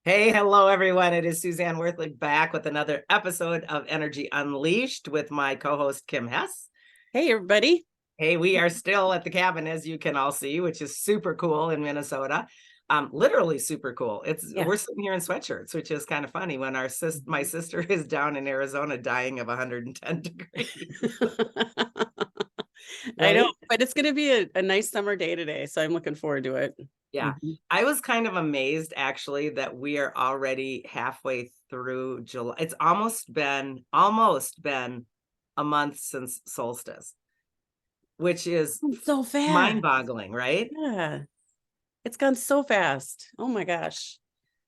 Hey, hello everyone. It is Suzanne Worthley back with another episode of Energy Unleashed with my co-host Kim Hess. Hey, everybody. Hey, we are still at the cabin, as you can all see, which is super cool in Minnesota. Literally super cool. We're sitting here in sweatshirts, which is kind of funny when my sister is down in Arizona dying of 110 degrees. I know, Right? but it's going to be a nice summer day today, so I'm looking forward to it. Yeah. I was kind of amazed actually that we are already halfway through July. It's almost been a month since solstice, which is So fast. mind-boggling, right? Yeah. It's gone so fast. Oh my gosh.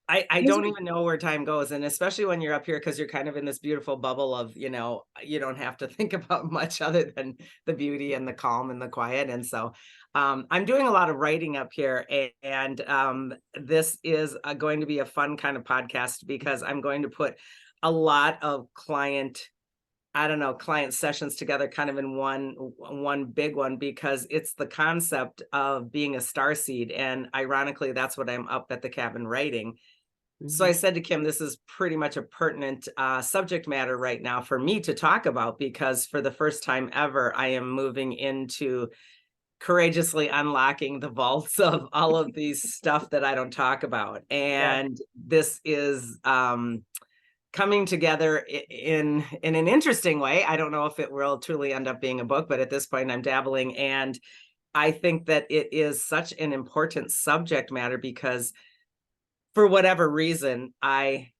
I don't even know where time goes. And especially when you're up here, because you're kind of in this beautiful bubble of, you don't have to think about much other than the beauty and the calm and the quiet. And so I'm doing a lot of writing up here. And this is going to be a fun kind of podcast because I'm going to put a lot of client sessions together kind of in one big one, because it's the concept of being a starseed. And ironically, that's what I'm up at the cabin writing. So I said to Kim, this is pretty much a pertinent subject matter right now for me to talk about, because for the first time ever, I am moving into courageously unlocking the vaults of all of these stuff that I don't talk about. And this is coming together in an interesting way. I don't know if it will truly end up being a book, but at this point I'm dabbling. And I think that it is such an important subject matter because for whatever reason, I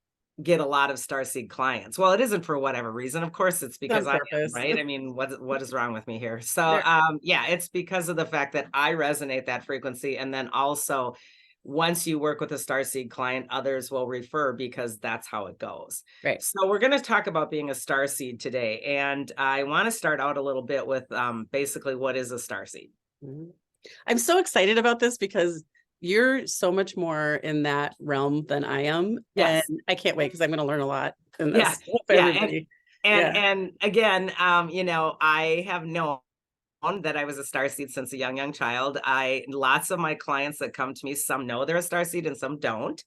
get a lot of Starseed clients. Well, it isn't for whatever reason. Of course, it's because I am, right? I mean, what is wrong with me here? So it's because of the fact that I resonate that frequency. And then also, once you work with a Starseed client, others will refer, because that's how it goes. Right. So we're going to talk about being a Starseed today. And I want to start out a little bit with basically, what is a Starseed? I'm so excited about this because you're so much more in that realm than I am. Yes. And I can't wait because I'm going to learn a lot in this. And again, I have known that I was a starseed since a young child. Lots of my clients that come to me, some know they're a starseed and some don't.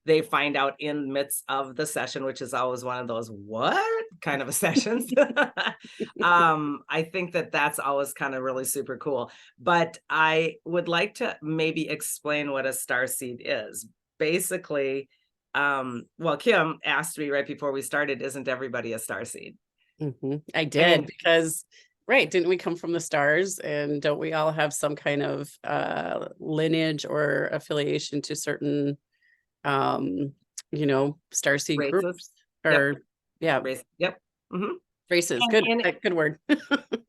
They find out in the midst of the session, which is always one of those what kind of a sessions. I think that that's always kind of really super cool. But I would like to maybe explain what a starseed is. Basically, Kim asked me right before we started, isn't everybody a starseed? I did, because didn't we come from the stars, and don't we all have some kind of lineage or affiliation to certain starseed races. groups or race. Yep. Races. Good word.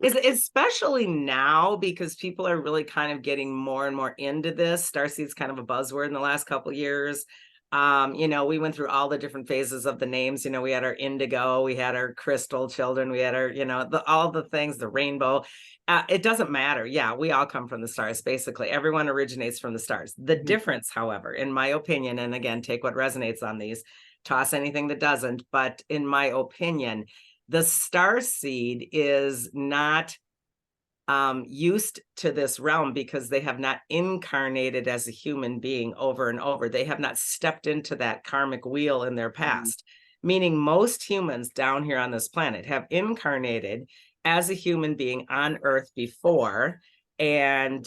Especially now, because people are really kind of getting more and more into this. Starseed's kind of a buzzword in the last couple of years. We went through all the different phases of the names. We had our indigo, we had our crystal children, we had our, all the things, the rainbow. It doesn't matter. Yeah, we all come from the stars. Basically, everyone originates from the stars. The difference, however, in my opinion, and again, take what resonates on these, toss anything that doesn't, but in my opinion, the starseed is not used to this realm because they have not incarnated as a human being over and over. They have not stepped into that karmic wheel in their past, meaning most humans down here on this planet have incarnated as a human being on Earth before, and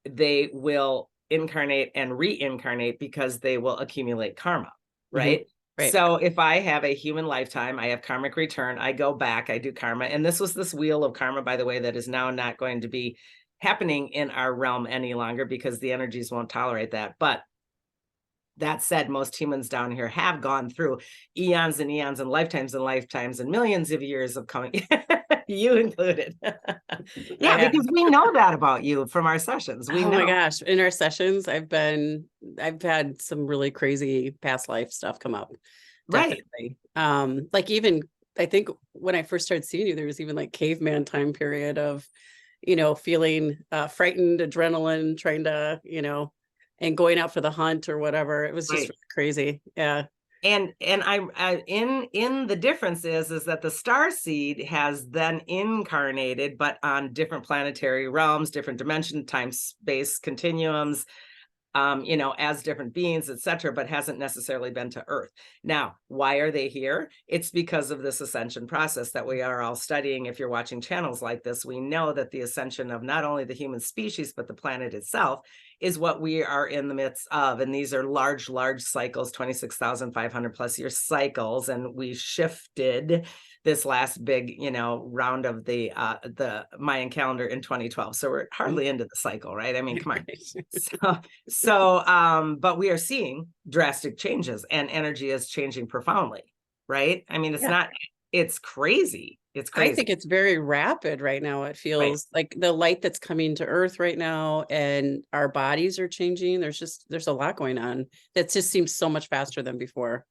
they will incarnate and reincarnate because they will accumulate karma, right? Right. So if I have a human lifetime, I have karmic return, I go back, I do karma. And this was this wheel of karma, by the way, that is now not going to be happening in our realm any longer because the energies won't tolerate that. But that said, most humans down here have gone through eons and eons and lifetimes and millions of years of coming, you included. Because we know that about you from our sessions. We know. My gosh, in our sessions, I've had some really crazy past life stuff come up. Definitely. Right. Like even, I think when I first started seeing you, there was even like caveman time period of, feeling frightened, adrenaline, trying to, and going out for the hunt or whatever. It was just really crazy. Yeah. And I in the difference is that the star seed has then incarnated, but on different planetary realms, different dimension, time, space continuums, as different beings, etc., but hasn't necessarily been to Earth. Now, why are they here? It's because of this ascension process that we are all studying. If you're watching channels like this, we know that the ascension of not only the human species, but the planet itself is what we are in the midst of. And these are large, large cycles, 26,500 plus year cycles. And we shifted this last big, round of the Mayan calendar in 2012. So we're hardly into the cycle, right? I mean, come on. But we are seeing drastic changes, and energy is changing profoundly, right? I mean, it's crazy. It's crazy. I think it's very rapid right now. It feels like the light that's coming to Earth right now, and our bodies are changing. There's a lot going on that just seems so much faster than before.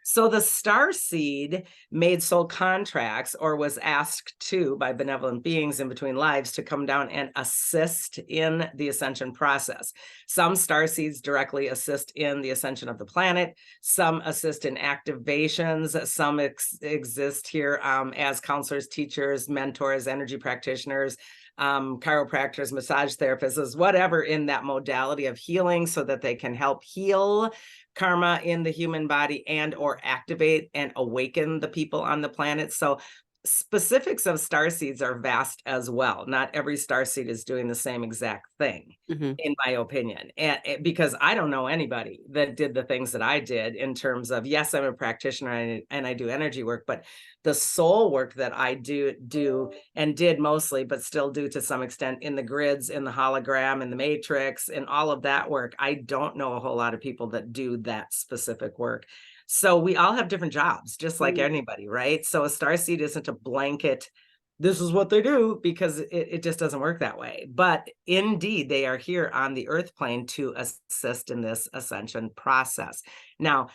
So the Starseed made soul contracts, or was asked to by benevolent beings in between lives to come down and assist in the ascension process. Some Starseeds directly assist in the ascension of the planet. Some assist in activations. Some exist here as counselors, teachers, mentors, energy practitioners, chiropractors, massage therapists, whatever in that modality of healing, so that they can help heal karma in the human body and or activate and awaken the people on the planet. So specifics of starseeds are vast as well. Not every starseed is doing the same exact thing, in my opinion. And because I don't know anybody that did the things that I did in terms of, yes, I'm a practitioner and I do energy work, but the soul work that I do and did mostly, but still do to some extent in the grids, in the hologram, in the matrix, and all of that work, I don't know a whole lot of people that do that specific work. So we all have different jobs, just like anybody, right? So a starseed isn't a blanket, this is what they do, because it just doesn't work that way. But indeed, they are here on the earth plane to assist in this ascension process. Now,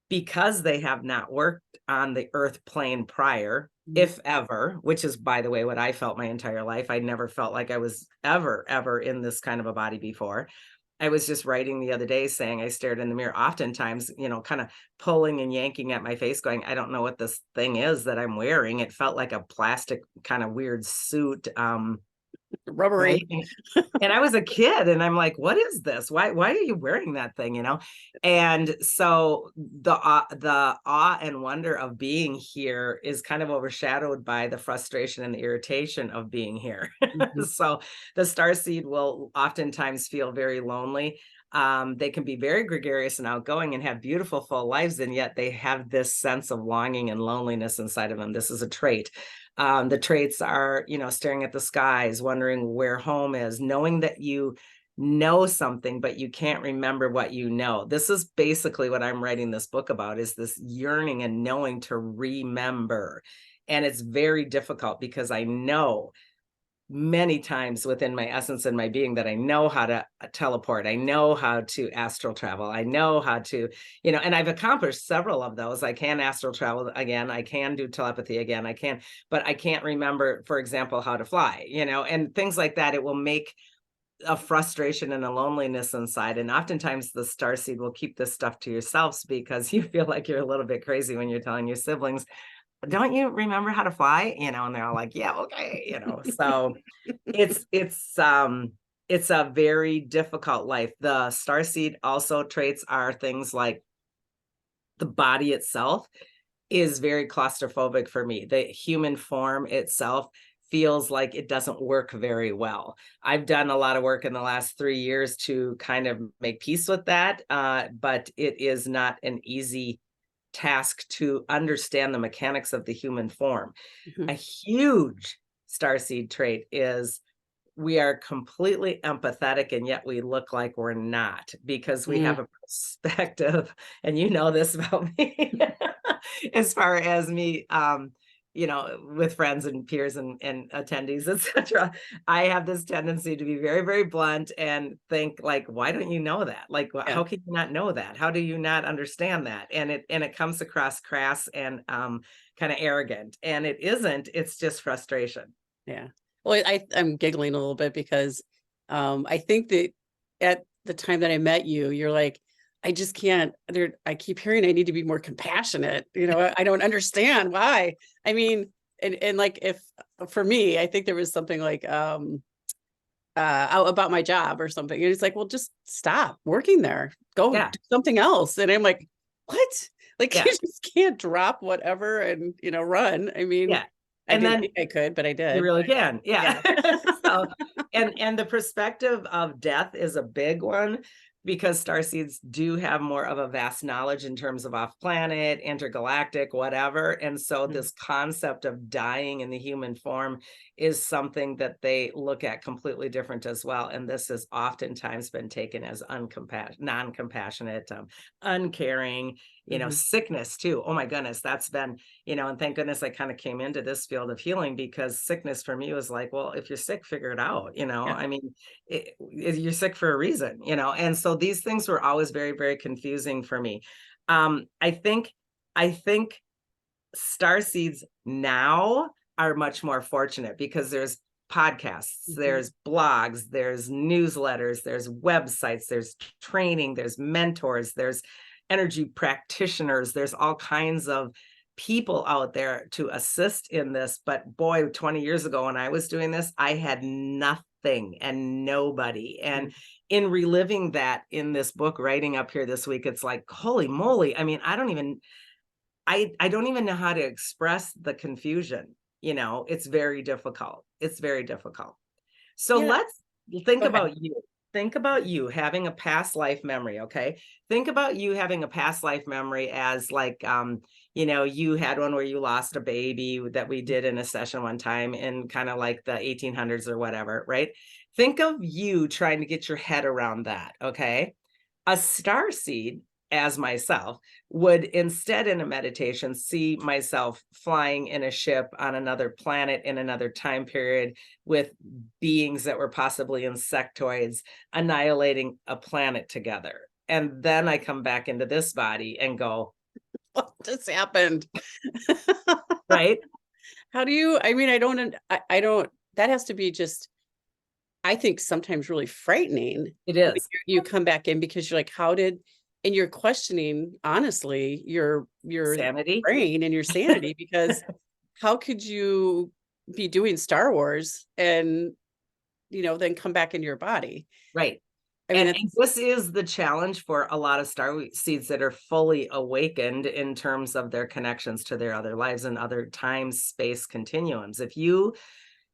because they have not worked on the earth plane prior, if ever, which is, by the way, what I felt my entire life. I never felt like I was ever in this kind of a body before. I was just writing the other day saying I stared in the mirror oftentimes, kind of pulling and yanking at my face going, I don't know what this thing is that I'm wearing. It felt like a plastic kind of weird suit. Rubbery. Right? And I was a kid and I'm like, what is this? Why are you wearing that thing? And so the awe and wonder of being here is kind of overshadowed by the frustration and the irritation of being here. So the starseed will oftentimes feel very lonely. They can be very gregarious and outgoing and have beautiful full lives, and yet they have this sense of longing and loneliness inside of them. This is a trait. The traits are, staring at the skies, wondering where home is, knowing that you know something, but you can't remember what you know. This is basically what I'm writing this book about, is this yearning and knowing to remember. And it's very difficult because I know many times within my essence and my being that I know how to teleport. I know how to astral travel. I know how to, and I've accomplished several of those. I can astral travel again. I can do telepathy again. But I can't remember, for example, how to fly, and things like that. It will make a frustration and a loneliness inside. And oftentimes the starseed will keep this stuff to yourselves because you feel like you're a little bit crazy when you're telling your siblings, don't you remember how to fly? And they're all like, yeah, okay. So it's a very difficult life. The starseed also traits are things like the body itself is very claustrophobic for me. The human form itself feels like it doesn't work very well. I've done a lot of work in the last 3 years to kind of make peace with that, but it is not an easy task to understand the mechanics of the human form. A huge starseed trait is we are completely empathetic, and yet we look like we're not, because we have a perspective, and you know this about me, as far as me, with friends and peers and attendees, etc. I have this tendency to be very, very blunt and think like, why don't you know that? Like, how can you not know that? How do you not understand that? And it comes across crass and kind of arrogant, and it isn't. It's just frustration. Yeah. Well, I'm giggling a little bit because I think that at the time that I met you, you're like, I just can't I keep hearing I need to be more compassionate. I don't understand why. I mean, and like, if for me, I think there was something like about my job or something. And it's like, well, just stop working there. Go Yeah. do something else. And I'm like, what? Like, Yeah. you just can't drop whatever and run. I mean, Yeah. I And didn't then think I could, but I you did. really can. Yeah. Yeah. So, and the perspective of death is a big one because starseeds do have more of a vast knowledge in terms of off planet, intergalactic, whatever. And so Mhm. this concept of dying in the human form is something that they look at completely different as well. And this has oftentimes been taken as non-compassionate, uncaring, Mhm. sickness too. Oh my goodness, that's been, and thank goodness I kind of came into this field of healing because sickness for me was like, well, if you're sick, figure it out. Yeah. I mean, you're sick for a reason, and so these things were always very, very confusing for me. I think Starseeds now are much more fortunate because there's podcasts, Mhm. there's blogs, there's newsletters, there's websites, there's training, there's mentors, there's energy practitioners, there's all kinds of people out there to assist in this. But boy, 20 years ago when I was doing this, I had nothing and nobody. And Mhm. in reliving that in this book, writing up here this week, it's like, holy moly. I mean, I don't even know how to express the confusion. It's very difficult. It's very difficult. So Yeah. let's Go think ahead. about you. Think about you having a past life memory, okay? Think about you having a past life memory as like you had one where you lost a baby that we did in a session one time in kind of like the 1800s or whatever, right? Think of you trying to get your head around that, okay? A star seed, as myself, would instead in a meditation see myself flying in a ship on another planet in another time period with beings that were possibly insectoids annihilating a planet together. And then I come back into this body and go, What just happened? right? How do you, I mean, I don't, that has to be just, I think sometimes really frightening It when is you come back in because you're like, and you're questioning, honestly, your sanity. brain and your sanity because how could you be doing Star Wars and, then come back into your body? Right. I mean, And it's, this is the challenge for a lot of star seeds that are fully awakened in terms of their connections to their other lives and other time space continuums. If you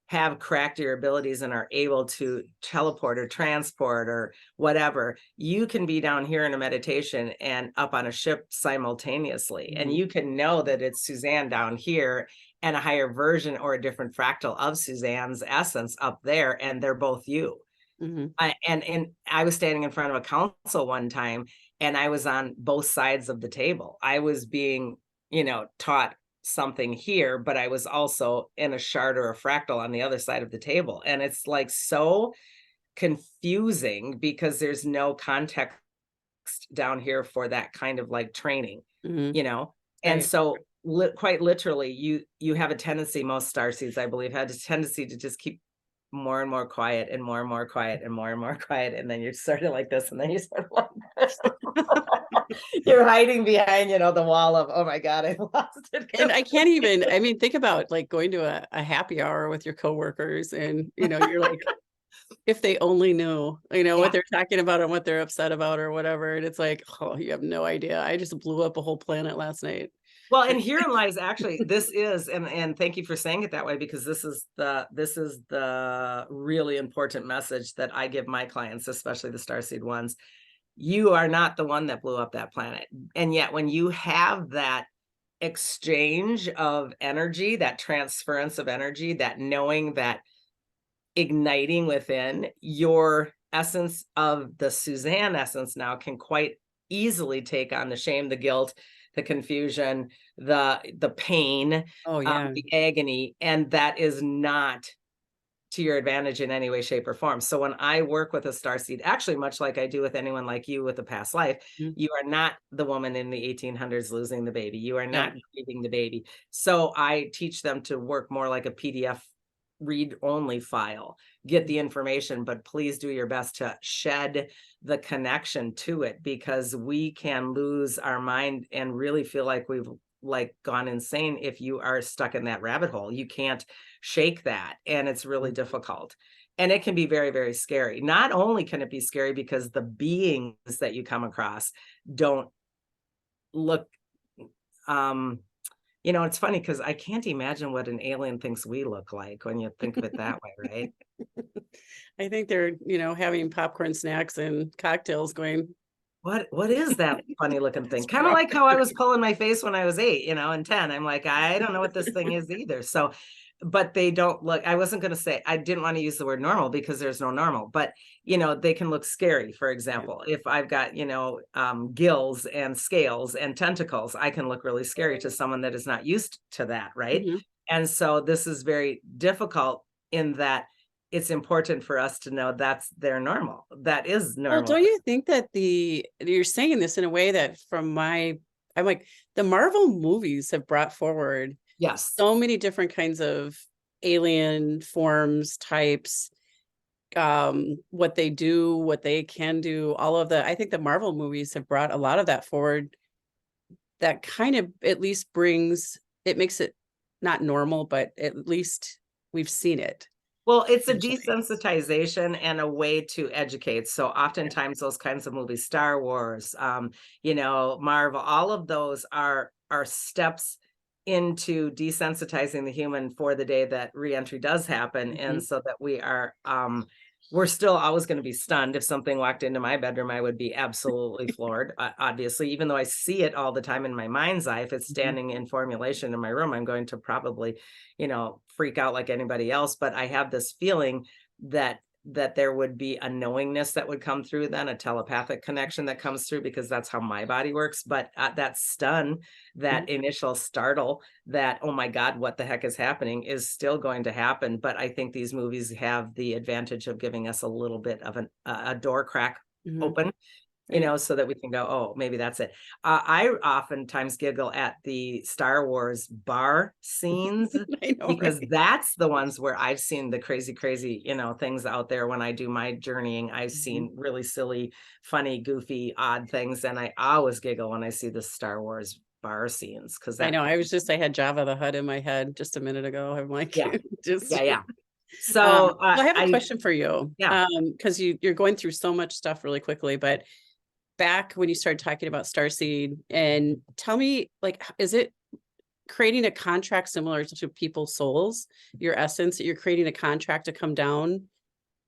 have cracked your abilities and are able to teleport or transport or whatever, you can be down here in a meditation and up on a ship simultaneously. And Mhm. you can know that it's Suzanne down here and a higher version or a different fractal of Suzanne's essence up there, and they're both you. Mhm. And I was standing in front of a council one time, and I was on both sides of the table. I was being, taught something here, but I was also in a shard or a fractal on the other side of the table. And it's like so confusing because there's no context down here for that kind of like training, Mhm. you know? And Right. so quite literally, you have a tendency, most star seeds, I believe, had a tendency to just keep more and more quiet and more and more quiet and more and more quiet. And then you're sort of like this, and then you're sort of like this. You're hiding behind, the wall of, oh my God, I lost it. And I can't even, I mean, think about like going to a happy hour with your coworkers and, you're like, if they only knew, what Yeah. they're talking about and what they're upset about or whatever. And it's like, oh, you have no idea. I just blew up a whole planet last night. Well, and herein lies actually, this is, and thank you for saying it that way, because this is the really important message that I give my clients, especially the starseed ones. You are not the one that blew up that planet. And yet when you have that exchange of energy, that transference of energy, that knowing, that igniting within, your essence of the Suzanne essence now can quite easily take on the shame, the guilt, the confusion, the pain, Oh yeah. the agony, and that is not to your advantage in any way, shape, or form. So when I work with a starseed, actually much like I do with anyone like you with a past life, Mhm. you are not the woman in the 1800s losing the baby. You are Yeah. not grieving the baby. So I teach them to work more like a PDF read only file, get the information, but please do your best to shed the connection to it, because we can lose our mind and really feel like we've like gone insane if you are stuck in that rabbit hole. You can't shake that, and it's really difficult. And it can be very, very scary. Not only can it be scary because the beings that you come across don't look, it's funny because I can't imagine what an alien thinks we look like when you think of it that way, right? I think they're, having popcorn snacks and cocktails going. What is that funny looking thing? Kind of like how I was pulling my face when I was 8, and 10. I'm like, I don't know what this thing is either. So, but they don't look, I wasn't going to say, I didn't want to use the word normal because there's no normal, but they can look scary. For example, if I've got, gills and scales and tentacles, I can look really scary to someone that is not used to that. Right. Mhm. And so this is very difficult in that it's important for us to know that's their normal. That is Well, normal. don't you think that you're saying this in a way that I'm like, the Marvel movies have brought forward Yes. so many different kinds of alien forms, types, what they do, what they can do, I think the Marvel movies have brought a lot of that forward. That kind of at least makes it not normal, but at least we've seen it. Well, it's a Essentially. desensitization and a way to educate. So oftentimes those kinds of movies, Star Wars, Marvel, all of those are steps into desensitizing the human for the day that reentry does happen. Mhm. And so that we're still always going to be stunned. If something walked into my bedroom, I would be absolutely floored. Obviously, even though I see it all the time in my mind's eye, if it's Mhm. standing in formulation in my room, I'm going to probably, freak out like anybody else. But I have this feeling that there would be a knowingness that would come through, then a telepathic connection that comes through, because that's how my body works. But that stun, that Mhm. initial startle, that, oh my God, what the heck is happening, is still going to happen. But I think these movies have the advantage of giving us a little bit of a door crack Mhm. open, Right. so that we can go, oh, maybe that's it. I oftentimes giggle at the Star Wars bar scenes, I know, because right? that's the ones where I've seen the crazy, crazy, things out there. When I do my journeying, I've Mhm. seen really silly, funny, goofy, odd things. And I always giggle when I see the Star Wars bar scenes, because I that, know. I had Java the Hutt in my head just a minute ago. I'm like, yeah, just yeah, yeah. So well, I have a question for you. yeah. Because you're going through so much stuff really quickly, but back when you started talking about Starseed, and tell me, like, is it creating a contract similar to people's souls, your essence, that you're creating a contract to come down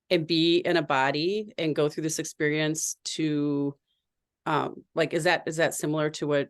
and be in a body and go through this experience to like, is that similar to what?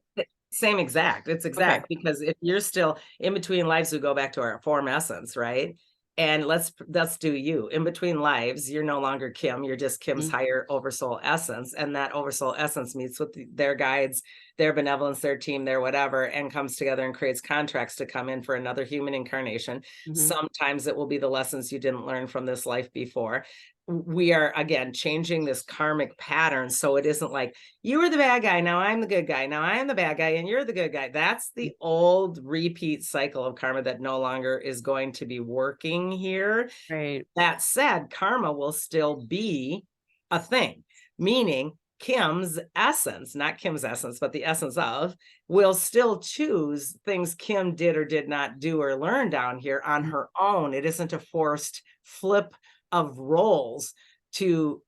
Same exact. It's Okay. exact, because if you're still in between lives, we go back to our form essence, right? And let's do you. In between lives, you're no longer Kim, you're just Kim's Mhm. higher oversoul essence. And that oversoul essence meets with their guides, their benevolence, their team, their whatever, and comes together and creates contracts to come in for another human incarnation. Mhm. Sometimes it will be the lessons you didn't learn from this life before. We are again changing this karmic pattern, so it isn't like, you were the bad guy, now I'm the good guy, now I am the bad guy and you're the good guy. That's the old repeat cycle of karma that no longer is going to be working here. Right. That said, karma will still be a thing, meaning Kim's essence, not Kim's essence, but the essence of, will still choose things Kim did or did not do or learn down here on her own. It isn't a forced flip of roles to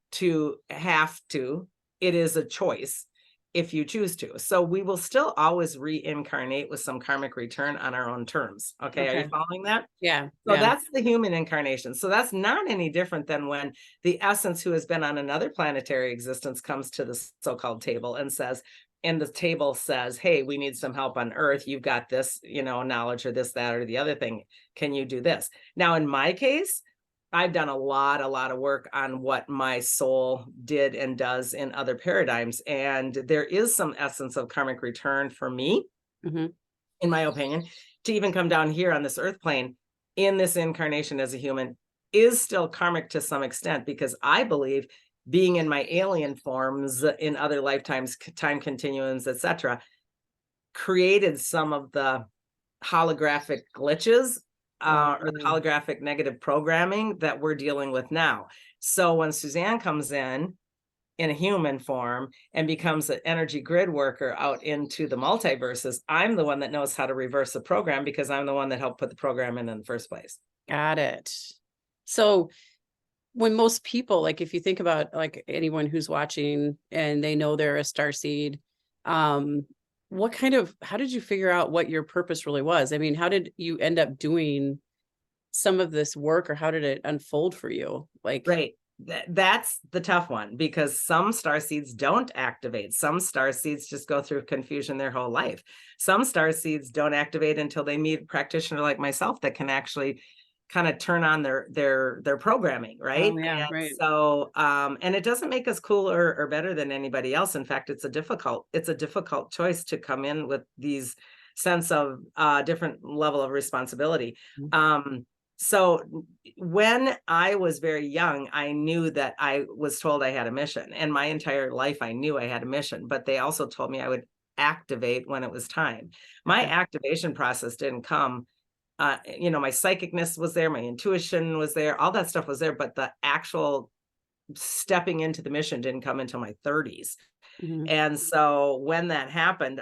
have to. It is a choice if you choose to. So we will still always reincarnate with some karmic return on our own terms. Okay, are you Okay. following that? Yeah. So Yeah. that's the human incarnation. So that's not any different than when the essence who has been on another planetary existence comes to the so-called table and the table says, hey, we need some help on Earth. You've got this, knowledge or this, that, or the other thing. Can you do this? Now, in my case, I've done a lot of work on what my soul did and does in other paradigms. And there is some essence of karmic return for me, Mhm. in my opinion, to even come down here on this earth plane in this incarnation as a human is still karmic to some extent, because I believe being in my alien forms in other lifetimes, time continuums, etc., created some of the holographic glitches or the holographic negative programming that we're dealing with now. So when Suzanne comes in a human form and becomes an energy grid worker out into the multiverses, I'm the one that knows how to reverse the program because I'm the one that helped put the program in the first place. Got it. So when most people, like if you think about like anyone who's watching and they know they're a starseed, how did you figure out what your purpose really was? I mean, how did you end up doing some of this work, or how did it unfold for you? Like, right. That's the tough one, because some starseeds don't activate. Some starseeds just go through confusion their whole life. Some starseeds don't activate until they meet a practitioner like myself that can actually kind of turn on their programming, right? oh yeah, And right. so and it doesn't make us cooler or better than anybody else. In fact, it's a difficult choice to come in with these sense of different level of responsibility. So when I was very young, I knew that I was told I had a mission, and my entire life I knew I had a mission, but they also told me I would activate when it was time. My Okay. activation process didn't come, my psychicness was there, my intuition was there, all that stuff was there, but the actual stepping into the mission didn't come until my 30s. Mhm. And so when that happened,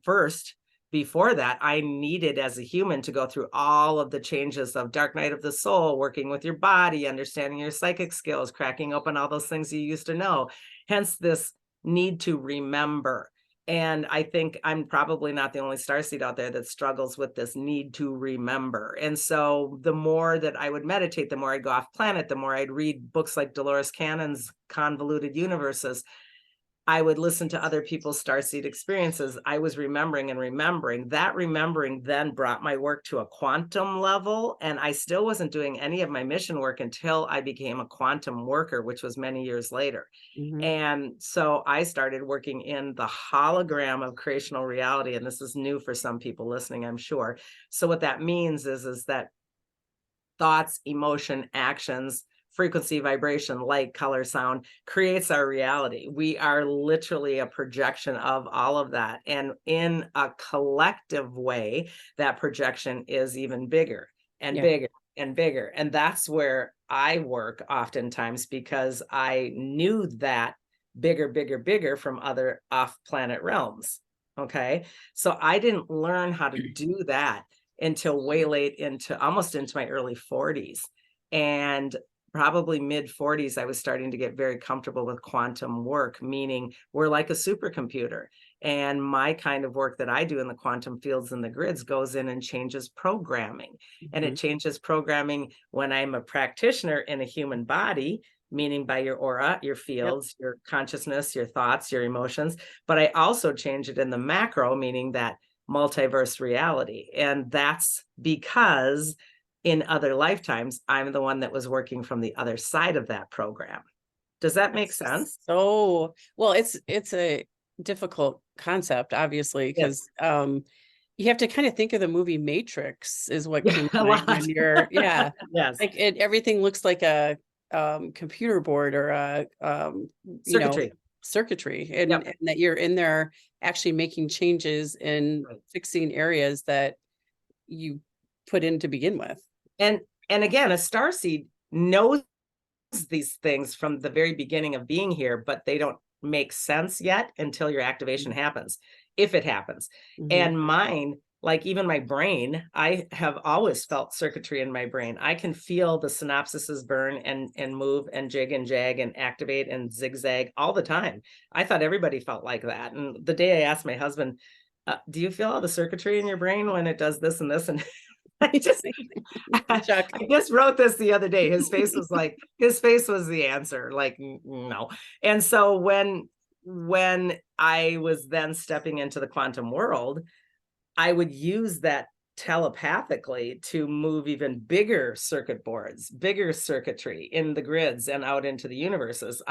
first, before that, I needed as a human to go through all of the changes of dark night of the soul, working with your body, understanding your psychic skills, cracking open all those things you used to know. Hence this need to remember. And I think I'm probably not the only starseed out there that struggles with this need to remember. And so the more that I would meditate, the more I'd go off planet, the more I'd read books like Dolores Cannon's Convoluted Universes. I would listen to other people's starseed experiences. I was remembering and remembering. That remembering then brought my work to a quantum level. And I still wasn't doing any of my mission work until I became a quantum worker, which was many years later. Mhm. And so I started working in the hologram of creational reality. And this is new for some people listening, I'm sure. So what that means is that thoughts, emotion, actions, frequency, vibration, light, color, sound creates our reality. We are literally a projection of all of that. And in a collective way, that projection is even bigger and Yeah. bigger and bigger. And that's where I work oftentimes, because I knew that bigger, bigger, bigger from other off-planet realms. Okay. So I didn't learn how to do that until way late, into almost into my early 40s. And probably mid 40s, I was starting to get very comfortable with quantum work, meaning we're like a supercomputer. And my kind of work that I do in the quantum fields and the grids goes in and changes programming. And Mhm. it changes programming when I'm a practitioner in a human body, meaning by your aura, your Yep. fields, your consciousness, your thoughts, your emotions. But I also change it in the macro, meaning that multiverse reality. And that's because in other lifetimes, I'm the one that was working from the other side of that program. Does that make sense? So well, it's a difficult concept, obviously, Yes. because you have to kind of think of the movie Matrix is what Yeah, came to a mind lot. when you're, yeah, Yes. like everything looks like a computer board or a Circuitry. circuitry, Yep. and that you're in there actually making changes and Right. fixing areas that you put in to begin with. And again, a starseed knows these things from the very beginning of being here, but they don't make sense yet until your activation happens, if it happens. Mm-hmm. And mine, like even my brain, I have always felt circuitry in my brain. I can feel the synapses burn and move and jig and jag and activate and zigzag all the time. I thought everybody felt like that. And the day I asked my husband, do you feel all the circuitry in your brain when it does this and this? And I just Chuck. I just wrote this the other day. His face was the answer, like no. And so when I was then stepping into the quantum world, I would use that telepathically to move even bigger circuit boards, bigger circuitry in the grids and out into the universes.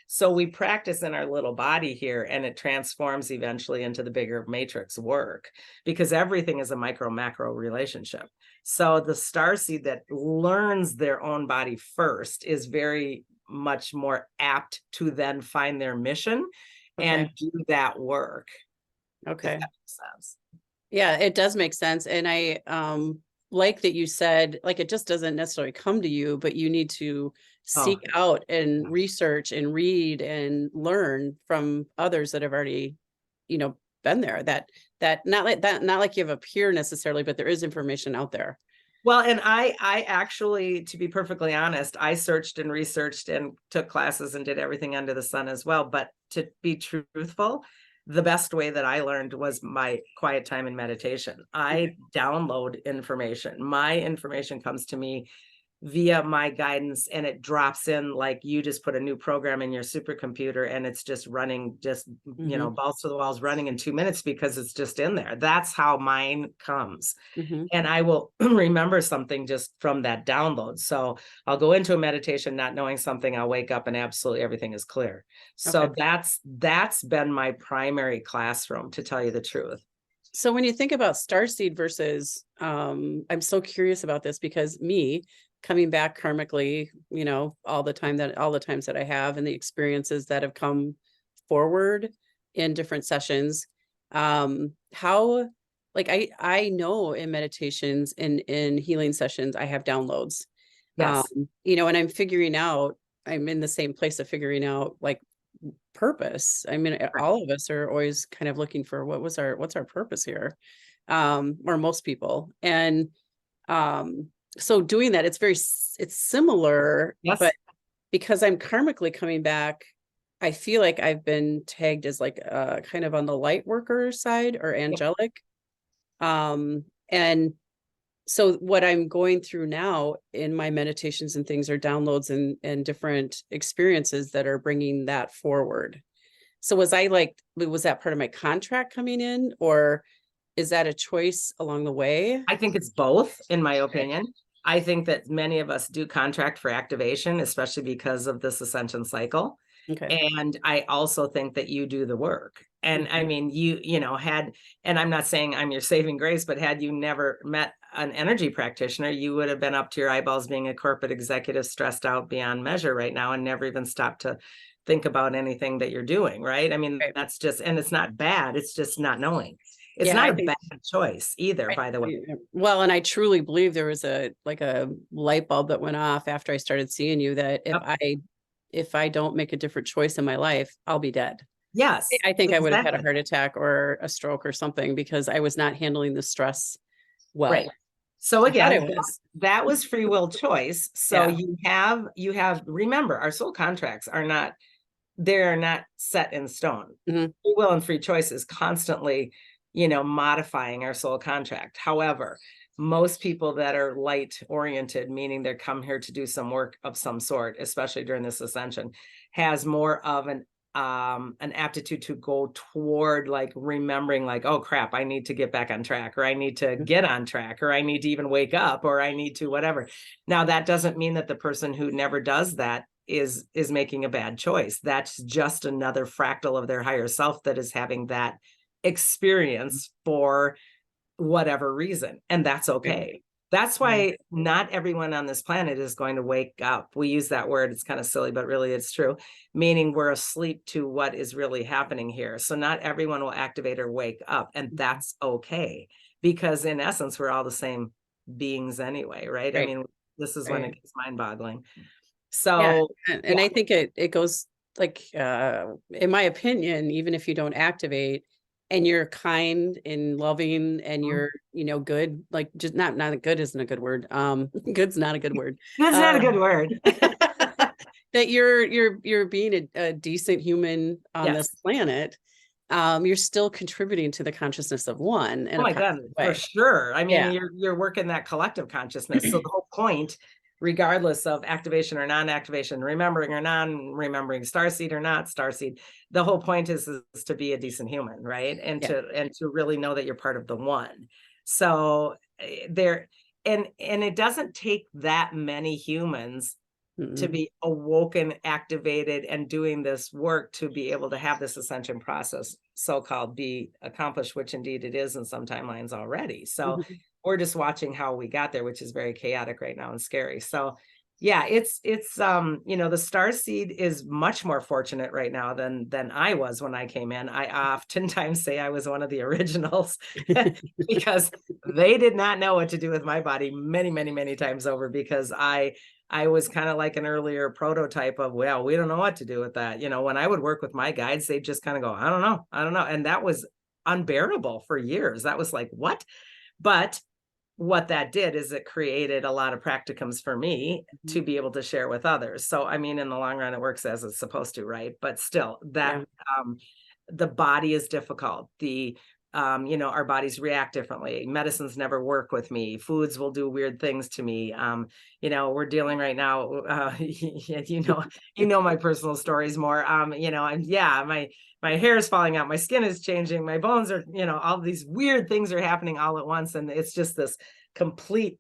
So we practice in our little body here, and it transforms eventually into the bigger matrix work, because everything is a micro macro relationship. So the starseed that learns their own body first is very much more apt to then find their mission Okay. and do that work, if Okay. that makes sense. Yeah, it does make sense. And I like that you said, like it just doesn't necessarily come to you, but you need to Oh, seek out and research and read and learn from others that have already, been there. That not like you have a peer necessarily, but there is information out there. well, and I actually, to be perfectly honest, I searched and researched and took classes and did everything under the sun as well. But to be truthful, the best way that I learned was my quiet time and meditation. I download information. My information comes to me via my guidance, and it drops in like you just put a new program in your supercomputer and it's just running, just balls to the walls running in 2 minutes because it's just in there. That's how mine comes. And I will remember something just from that download. So I'll go into a meditation not knowing something, I'll wake up and absolutely everything is clear. So Okay. that's been my primary classroom, to tell you the truth. So when you think about Starseed versus, I'm so curious about this because me coming back karmically, all the times that I have and the experiences that have come forward in different sessions, how, like I know in meditations and in healing sessions, I have downloads, Yes. and I'm in the same place of figuring out like purpose. I mean, Right. all of us are always kind of looking for what's our purpose here, or most people. And so doing that, it's similar, Yes. but because I'm karmically coming back, I feel like I've been tagged as like kind of on the light worker side or angelic. And so what I'm going through now in my meditations and things are downloads and different experiences that are bringing that forward. So was that part of my contract coming in, or is that a choice along the way? I think it's both, in my Okay. opinion. I think that many of us do contract for activation, especially because of this ascension cycle. Okay. And I also think that you do the work. And I Mhm. mean, and I'm not saying I'm your saving grace, but had you never met an energy practitioner, you would have been up to your eyeballs being a corporate executive, stressed out beyond measure right now, and never even stopped to think about anything that you're doing. Right. I mean, Right. that's just, and it's not bad. It's just not knowing. It's Yeah, not I a think bad choice either, I, by the way. well, and I truly believe there was a light bulb that went off after I started seeing you that Yep. if I don't make a different choice in my life, I'll be dead. Yes, I think I would have had a exactly. heart attack or a stroke or something because I was not handling the stress Right. well. So I thought I again, was. that was free will choice. So Yeah. you have remember, our soul contracts are not, they're not set in stone. Mhm. Free will and free choice is constantly, modifying our soul contract. However, most people that are light oriented, meaning they come here to do some work of some sort, especially during this ascension, has more of an aptitude to go toward like remembering like, oh crap, I need to get back on track, or I need to get on track, or I need to even wake up, or I need to whatever. Now that doesn't mean that the person who never does that is making a bad choice. That's just another fractal of their higher self that is having that experience for whatever reason, and that's okay. That's Mhm. why not everyone on this planet is going to wake up. We use that word, it's kind of silly, but really it's true, meaning we're asleep to what is really happening here. So not everyone will activate or wake up, and that's okay, because in essence we're all the same beings anyway, right? I Right. mean, this is when Right. it gets mind-boggling. Yeah. So And yeah. I think it goes like, in my opinion, even if you don't activate and you're kind and loving and you're, good, like just not good isn't a good word. Good's not a good word. That's not a good Um, word. that you're being a decent human on this Yes. planet, you're still contributing to the consciousness of one in Oh a my God, positive for way. sure. I mean, Yeah. you're working that collective consciousness. So the whole point, regardless of activation or non-activation, remembering or non-remembering, starseed or not starseed, the whole point is to be a decent human, right? And Yeah. to really know that you're part of the one. So there, and it doesn't take that many humans to Mm-mm. be awoken, activated, and doing this work to be able to have this ascension process so-called be accomplished, which indeed it is in some timelines already. So Mhm. we're just watching how we got there, which is very chaotic right now and scary. So Yeah, it's you know, the Starseed is much more fortunate right now than I was when I came in. I oftentimes say I was one of the originals because they did not know what to do with my body many, many, many times over, because I was kind of like an earlier prototype of, well, we don't know what to do with that. You know, when I would work with my guides, they'd just kind of go, I don't know, I don't know. And that was unbearable for years. That was like, what? But what that did is it created a lot of practicums for me to be able to share with others. So, I mean, in the long run, it works as it's supposed to, right? But still, Yeah. that the body is difficult. You know, our bodies react differently. Medicines never work with me. Foods will do weird things to me. You know, we're dealing right now. You know my personal stories more. You know, and yeah, my hair is falling out, my skin is changing, my bones are, you know, all these weird things are happening all at once. And it's just this complete,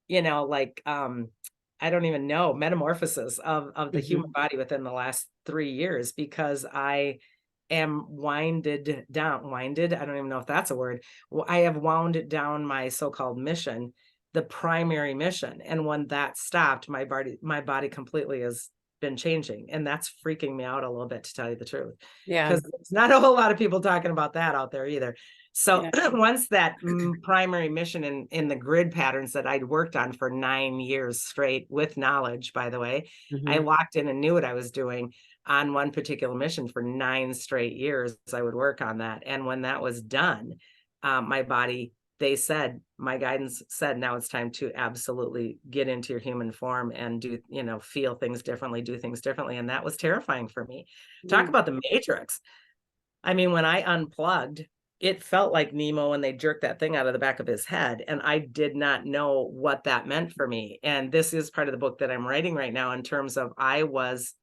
you know, like I don't even know, metamorphosis of the human body within the last 3 years, because I am winded. I don't even know if that's a word. Well, I have wound down my so-called mission, the primary mission. And when that stopped, my body completely has been changing. And that's freaking me out a little bit, to tell you the truth. Yeah. Because there's not a whole lot of people talking about that out there either. So Yeah. once that primary mission in the grid patterns that I'd worked on for 9 years straight, with knowledge, by the way, I walked in and knew what I was doing on one particular mission for 9 straight years. I would work on that. And when that was done, my body, they said, my guidance said, now it's time to absolutely get into your human form and do, you know, feel things differently, do things differently. And that was terrifying for me. Talk Mm. about the Matrix. I mean, when I unplugged, it felt like Nemo when they jerked that thing out of the back of his head. And I did not know what that meant for me. And this is part of the book that I'm writing right now, in terms of, I was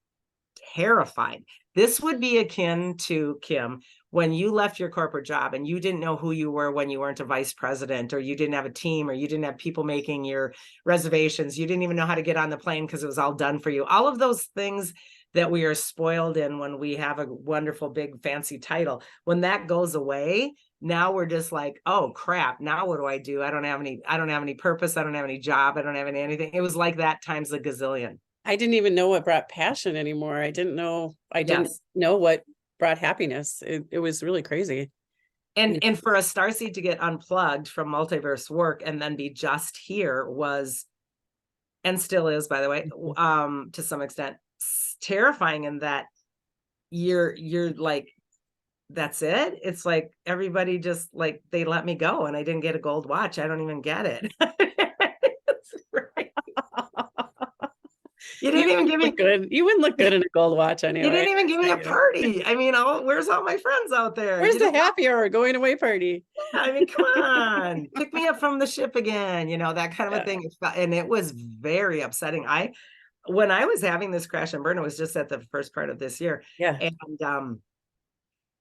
terrified. This would be akin to, Kim, when you left your corporate job and you didn't know who you were when you weren't a vice president, or you didn't have a team, or you didn't have people making your reservations. You didn't even know how to get on the plane because it was all done for you. All of those things that we are spoiled in when we have a wonderful, big, fancy title, when that goes away, now we're just like, oh crap, now what do I do? I don't have any purpose. I don't have any job. I don't have anything. It was like that times a gazillion. I didn't even know what brought passion anymore. I didn't know Yes. what brought happiness. It was really crazy. And for a starseed to get unplugged from multiverse work and then be just here was, and still is, by the way, to some extent, terrifying, in that you're like, that's it. It's like everybody just, like, they let me go and I didn't get a gold watch. I don't even get it. Right. You You didn't even give wouldn't look me good. You wouldn't look good in a gold watch you anyway. didn't even give me a party. I mean, where's all my friends out there? Where's You the didn't happy hour going away party? I mean, come on, pick me up from the ship again, you know, that kind of a Yeah. thing. And it was very upsetting. When I was having this crash and burn, it was just at the first part of this year. Yeah. And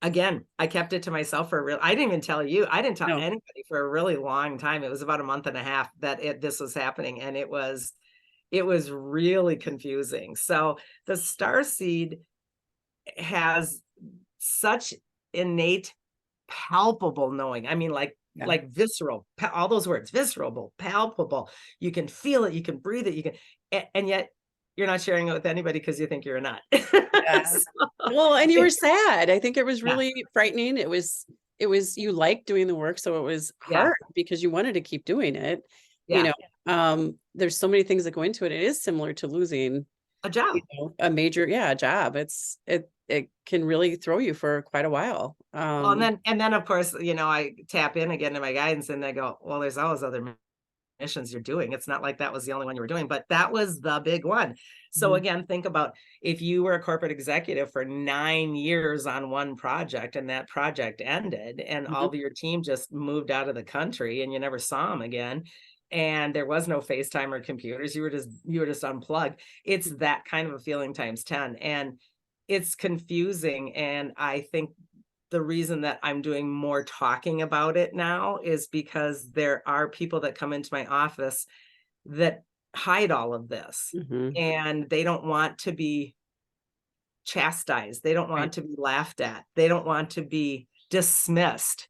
again, I kept it to myself I didn't even tell you, I didn't tell No. anybody for a really long time. It was about a month and a half that this was happening. And it was really confusing. So the Starseed has such innate, palpable knowing. I mean, Yeah. like visceral, all those words, visceral, palpable. You can feel it, you can breathe it, you can, and yet you're not sharing it with anybody because you think you're a nut. Yeah. So, Well, and you were sad. I think it was yeah, really frightening. It was you liked doing the work, so it was yeah, hard because you wanted to keep doing it. You yeah. know, there's so many things that go into it. It is similar to losing, A job. a major, job. It can really throw you for quite a while. Well, and then of course, I tap in again to my guidance and I go, well, there's always other missions you're doing. It's not like that was the only one you were doing, but that was the big one. So Mhm. again, think about if you were a corporate executive for 9 years on one project and that project ended and all Mhm. of your team just moved out of the country and you never saw them again. And there was no FaceTime or computers. You were just unplugged. It's that kind of a feeling times 10. And it's confusing. And I think the reason that I'm doing more talking about it now is because there are people that come into my office that hide all of this, Mhm. and they don't want to be chastised. They don't Right. want to be laughed at. They don't want to be dismissed.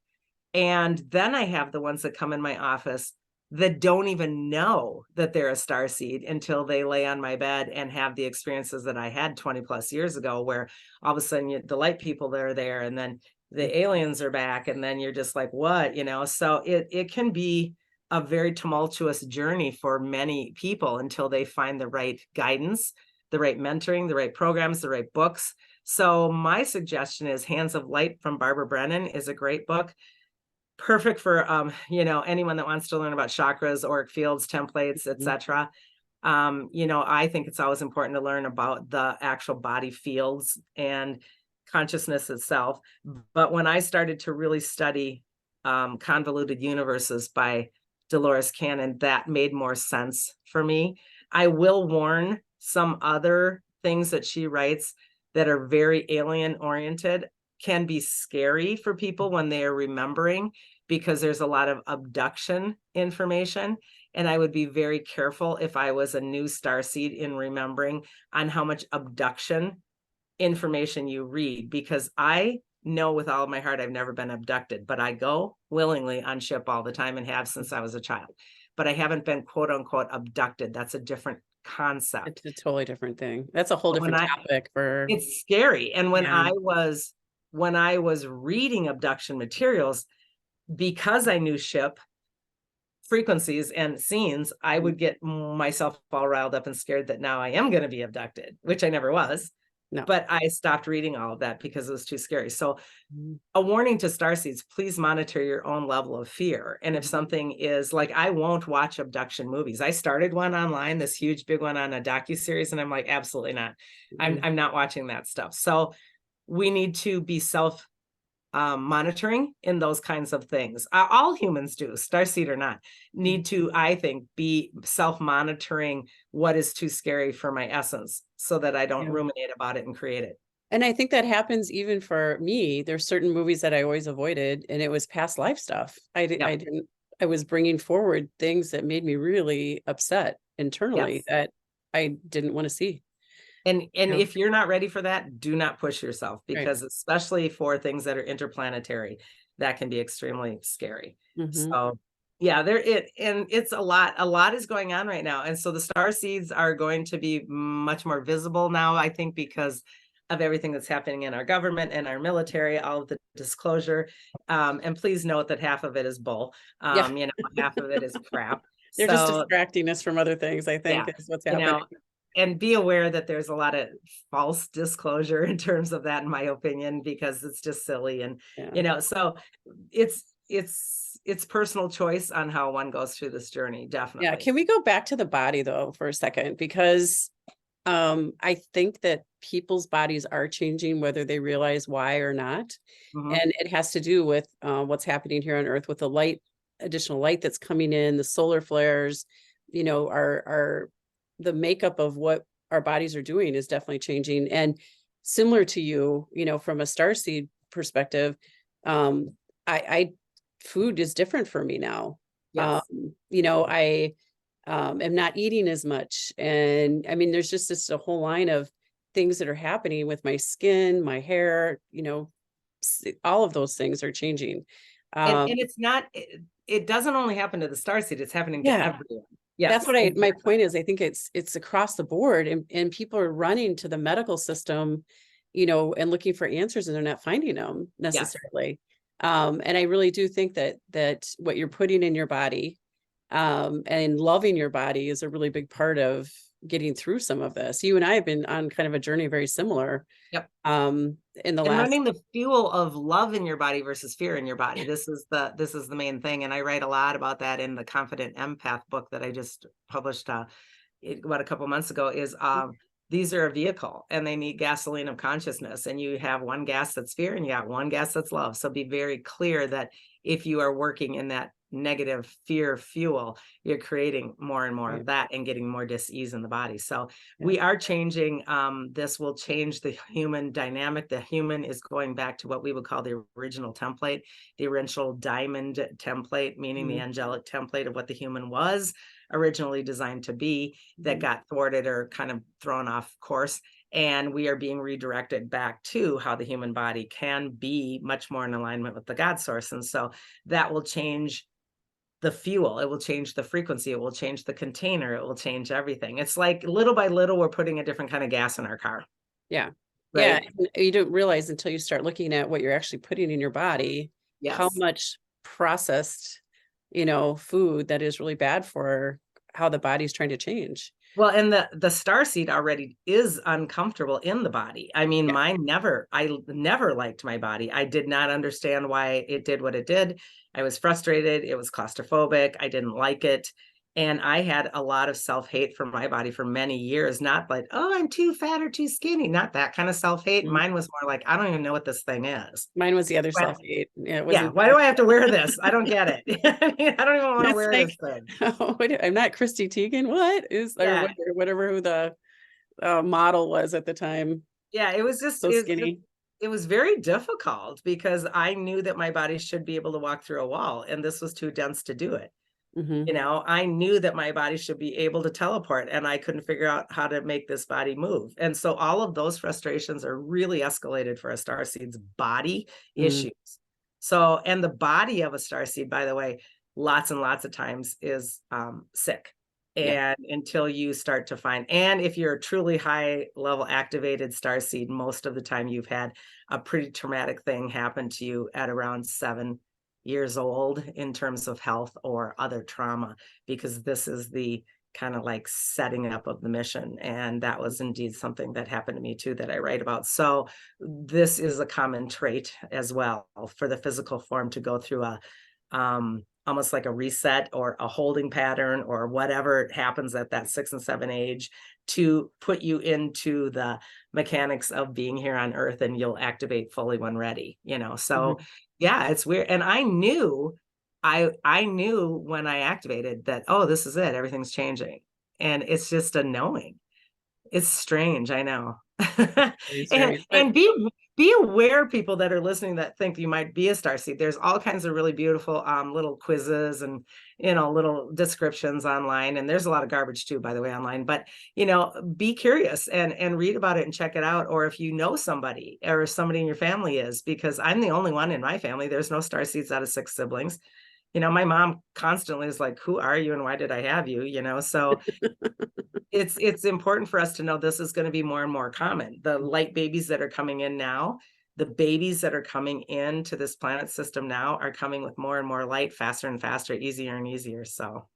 And then I have the ones that come in my office that don't even know that they're a starseed until they lay on my bed and have the experiences that I had 20 plus years ago, where all of a sudden the light people that are there, and then the aliens are back, and then you're just like, what, so it can be a very tumultuous journey for many people until they find the right guidance, the right mentoring, the right programs, the right books. So my suggestion is Hands of Light from Barbara Brennan is a great book. Perfect for anyone that wants to learn about chakras, auric fields, templates, etc. I think it's always important to learn about the actual body fields and consciousness itself. But when I started to really study Convoluted Universes by Dolores Cannon, that made more sense for me. I will warn, some other things that she writes that are very alien oriented can be scary for people when they are remembering, because there's a lot of abduction information. And I would be very careful if I was a new starseed in remembering on how much abduction information you read, because I know with all of my heart I've never been abducted, but I go willingly on ship all the time and have since I was a child. But I haven't been quote unquote abducted. That's a different concept. It's a totally different thing. That's a whole different topic for. It's scary. And when I was reading abduction materials, because I knew ship frequencies and scenes, I would get myself all riled up and scared that now I am going to be abducted, which I never was. No. But I stopped reading all of that because it was too scary. So a warning to starseeds, please monitor your own level of fear. And if something is like, I won't watch abduction movies. I started one online, this huge big one on a docuseries, and I'm like, absolutely not. I'm not watching that stuff. So we need to be self monitoring in those kinds of things. All humans do, starseed or not, need to, I think, be self-monitoring what is too scary for my essence, so that I don't ruminate about it and create it. And I think that happens even for me. There's certain movies that I always avoided, and it was past life stuff. I was bringing forward things that made me really upset internally that I didn't want to see. And if you're not ready for that, do not push yourself, because especially for things that are interplanetary, that can be extremely scary. So it's a lot is going on right now. And so the starseeds are going to be much more visible now, I think, because of everything that's happening in our government and our military, all of the disclosure. And please note that half of it is bull. Half of it is crap. They're just distracting us from other things, I think, is what's happening. And be aware that there's a lot of false disclosure in terms of that, in my opinion, because it's just silly. And, so it's personal choice on how one goes through this journey. Definitely. Yeah. Can we go back to the body though, for a second? Because I think that people's bodies are changing, whether they realize why or not. And it has to do with what's happening here on Earth with the additional light that's coming in, the solar flares, are the makeup of what our bodies are doing is definitely changing. And similar to you, from a starseed perspective, food is different for me now. Yes. I am not eating as much. And I mean, there's just a whole line of things that are happening with my skin, my hair, all of those things are changing. And it's not, it doesn't only happen to the starseed, it's happening to everyone. Yeah, that's what my point is. I think it's across the board, and people are running to the medical system, and looking for answers, and they're not finding them necessarily. And I really do think that what you're putting in your body, and loving your body is a really big part of getting through some of this. You and I have been on kind of a journey very similar. Yep. In the last, learning the fuel of love in your body versus fear in your body. This is the main thing. And I write a lot about that in the Confident Empath book that I just published about a couple months ago. Is these are a vehicle, and they need gasoline of consciousness. And you have one gas that's fear, and you got one gas that's love. So be very clear that if you are working in that negative fear fuel, you're creating more and more of that and getting more dis-ease in the body. So we are changing. This will change the human dynamic. The human is going back to what we would call the original template, the original diamond template, meaning the angelic template of what the human was originally designed to be, that got thwarted or kind of thrown off course. And we are being redirected back to how the human body can be much more in alignment with the God source. And so that will change the fuel, it will change the frequency, it will change the container, it will change everything. It's like little by little, we're putting a different kind of gas in our car. Yeah. Yeah. Right. You don't realize until you start looking at what you're actually putting in your body, how Yes. much processed, food that is really bad for how the body's trying to change. Well, and the starseed already is uncomfortable in the body. I mean, Yeah. I never liked my body. I did not understand why it did what it did. I was frustrated. It was claustrophobic. I didn't like it. And I had a lot of self-hate for my body for many years, not like, oh, I'm too fat or too skinny, not that kind of self-hate. Mhm. Mine was more like, I don't even know what this thing is. Mine was the other But self-hate. Yeah, it yeah, wasn't why do I have to wear this? I don't get it. I mean, I don't even want to it's wear like, this thing. oh, I'm not Christy Teigen. What is, or Yeah. whatever who the model was at the time. Yeah, it was just So skinny. it was very difficult because I knew that my body should be able to walk through a wall, and this was too dense to do it. Hmm. You know, I knew that my body should be able to teleport, and I couldn't figure out how to make this body move. And so all of those frustrations are really escalated for a starseed's body Mm. issues. So, and the body of a starseed, by the way, lots and lots of times is sick. Yeah. And until you start to find, and if you're a truly high level activated starseed, most of the time you've had a pretty traumatic thing happen to you at around 7 years old in terms of health or other trauma, because this is the kind of like setting up of the mission. And that was indeed something that happened to me too, that I write about. So this is a common trait as well for the physical form to go through a almost like a reset or a holding pattern or whatever happens at that 6 and 7 age to put you into the mechanics of being here on earth, and you'll activate fully when ready, so Mhm. yeah, it's weird. And I knew when I activated that, oh, this is it, everything's changing. And it's just a knowing. It's strange, I know. Very and strange, but and be aware, people that are listening that think you might be a starseed. There's all kinds of really beautiful little quizzes and little descriptions online. And there's a lot of garbage too, by the way, online. But be curious and read about it and check it out. Or if you know somebody or somebody in your family is, because I'm the only one in my family. There's no starseeds out of 6 siblings. My mom constantly is like, who are you and why did I have you? So it's important for us to know this is going to be more and more common. The light babies that are coming in now, the babies that are coming into this planet system now are coming with more and more light, faster and faster, easier and easier. So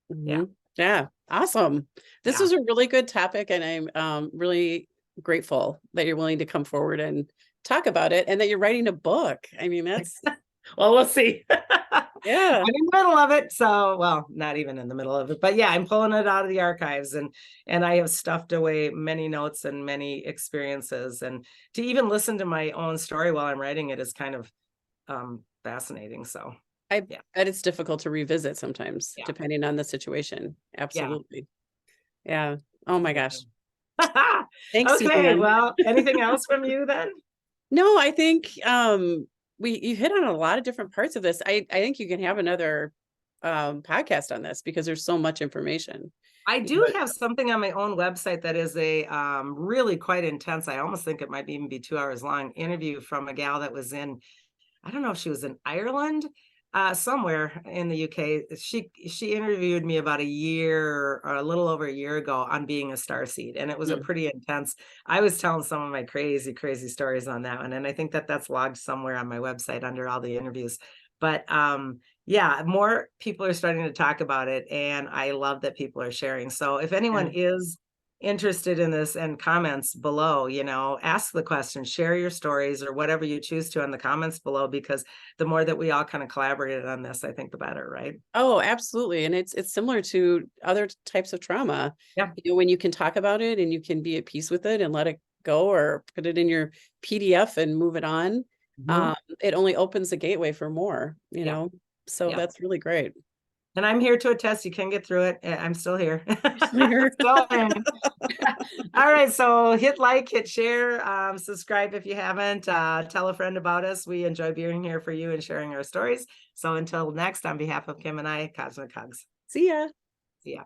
yeah, Mhm. Yeah, awesome. This yeah. was a really good topic, and I'm really grateful that you're willing to come forward and talk about it, and that you're writing a book. I mean, that's Well, we'll see. yeah. I'm in the middle of it. So, well, not even in the middle of it, but yeah, I'm pulling it out of the archives, and I have stuffed away many notes and many experiences, and to even listen to my own story while I'm writing it is kind of fascinating. So, I yeah, bet it's difficult to revisit sometimes, yeah, depending on the situation. yeah. Absolutely. Yeah. Oh my gosh. Thanks, Okay, Suzanne. well, anything else from you then? No, I think you hit on a lot of different parts of this. I think you can have another podcast on this because there's so much information. I You know, do have something on my own website that is a really quite intense. I almost think it might even be 2 hours long interview from a gal that was in, I don't know if she was in Ireland, somewhere in the UK. She interviewed me about a year or a little over a year ago on being a starseed, and it was a mm, pretty intense. I was telling some of my crazy, crazy stories on that one, and I think that that's logged somewhere on my website under all the interviews. But yeah, more people are starting to talk about it, and I love that people are sharing. So if anyone yeah. is interested in this and comments below, ask the question, share your stories or whatever you choose to in the comments below, because the more that we all kind of collaborated on this, I think the better, right? Oh, absolutely. And it's similar to other types of trauma. Yeah. When you can talk about it and you can be at peace with it and let it go or put it in your PDF and move it on, Mhm. it only opens the gateway for more, Yeah. So Yeah. that's really great. And I'm here to attest you can get through it. I'm still here. Clear. Still learning. All right. So hit like, hit share, subscribe if you haven't. Tell a friend about us. We enjoy being here for you and sharing our stories. So until next, on behalf of Kim and I, Cosmic Hugs. See ya. See ya.